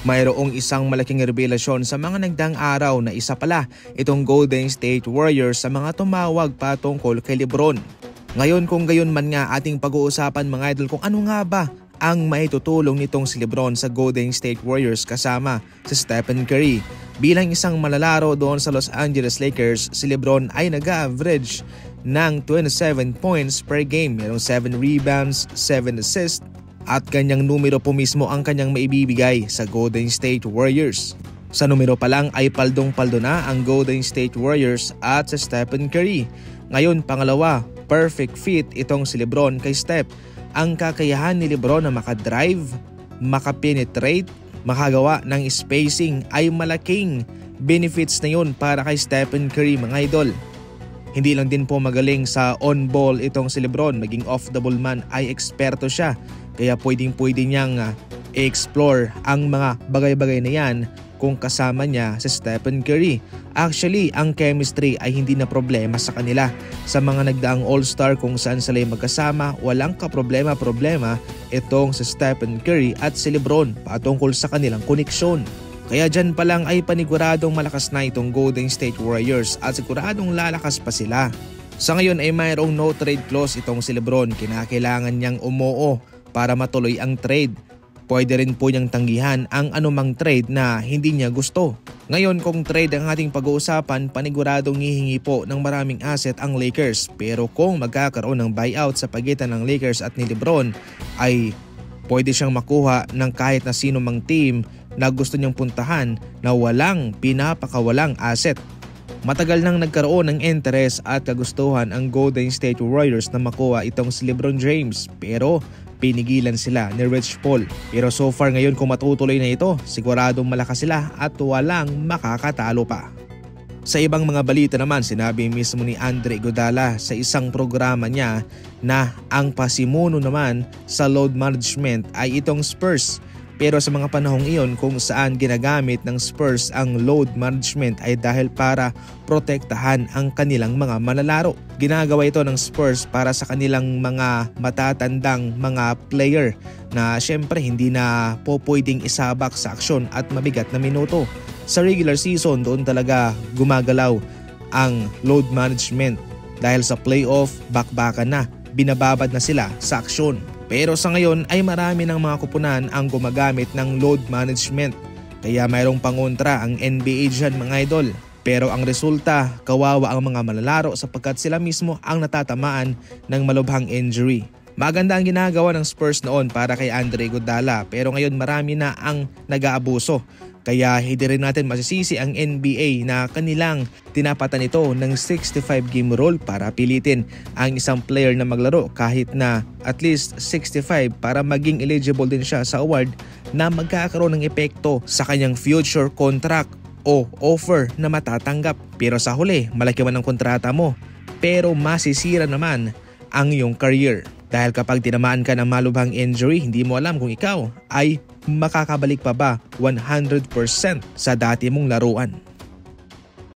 Mayroong isang malaking revelasyon sa mga nagdaang araw na isa pala itong Golden State Warriors sa mga tumawag patungkol kay LeBron. Ngayon kung gayon man nga ating pag-uusapan mga idol kung ano nga ba ang maitutulong nitong si LeBron sa Golden State Warriors kasama si Stephen Curry. Bilang isang malalaro doon sa Los Angeles Lakers, si LeBron ay nag-average ng 27 points per game. Mayroong 7 rebounds, 7 assists at kanyang numero po mismo ang kanyang maibibigay sa Golden State Warriors. Sa numero pa lang ay paldong-paldo na ang Golden State Warriors at sa Stephen Curry. Ngayon pangalawa, perfect fit itong si LeBron kay Steph. Ang kakayahan ni LeBron na makadrive, makapenetrate, makagawa ng spacing ay malaking benefits na yun para kay Stephen Curry mga idol. Hindi lang din po magaling sa on-ball itong si LeBron, maging off-the-ball man ay eksperto siya. Kaya pwede niyang i-explore ang mga bagay-bagay na yan kung kasama niya si Stephen Curry. Actually, ang chemistry ay hindi na problema sa kanila. Sa mga nagdaang all-star kung saan sila magkasama, walang kaproblema-problema itong si Stephen Curry at si LeBron patungkol sa kanilang koneksyon. Kaya dyan pa lang ay paniguradong malakas na itong Golden State Warriors at siguradong lalakas pa sila. Sa ngayon ay mayroong no trade clause itong si LeBron. Kinakailangan niyang umuo para matuloy ang trade. Pwede rin po niyang tanggihan ang anumang trade na hindi niya gusto. Ngayon kung trade ang ating pag-uusapan, paniguradong hihingi po ng maraming asset ang Lakers. Pero kung magkakaroon ng buyout sa pagitan ng Lakers at ni LeBron, ay pwede siyang makuha ng kahit na sino mang team na gusto niyang puntahan na walang pinapakawalang asset. Matagal nang nagkaroon ng interes at kagustuhan ang Golden State Warriors na makuha itong si LeBron James pero pinigilan sila ni Rich Paul. Pero so far ngayon kung matutuloy na ito, siguradong malakas sila at walang makakatalo pa. Sa ibang mga balita naman, sinabi mismo ni Andre Iguodala sa isang programa niya na ang pasimuno naman sa load management ay itong Spurs. Pero sa mga panahong iyon kung saan ginagamit ng Spurs ang load management ay dahil para protektahan ang kanilang mga manlalaro. Ginagawa ito ng Spurs para sa kanilang mga matatandang mga player na syempre hindi na po pwedeng isabak sa aksyon at mabigat na minuto. Sa regular season doon talaga gumagalaw ang load management dahil sa playoff bakbakan na, binababad na sila sa aksyon. Pero sa ngayon ay marami ng mga kupunan ang gumagamit ng load management. Kaya mayroong pangontra ang NBA dyan mga idol. Pero ang resulta, kawawa ang mga manlalaro sapagkat sila mismo ang natatamaan ng malubhang injury. Maganda ang ginagawa ng Spurs noon para kay Andre Iguodala pero ngayon marami na ang nag-aabuso. Kaya hindi rin natin masisisi ang NBA na kanilang tinapatan ito ng 65-game rule para pilitin ang isang player na maglaro kahit na at least 65 para maging eligible din siya sa award na magkakaroon ng epekto sa kanyang future contract o offer na matatanggap. Pero sa huli, malaki man ang kontrata mo pero masisira naman ang iyong career. Dahil kapag tinamaan ka ng malubhang injury, hindi mo alam kung ikaw ay makakabalik pa ba 100% sa dati mong laruan.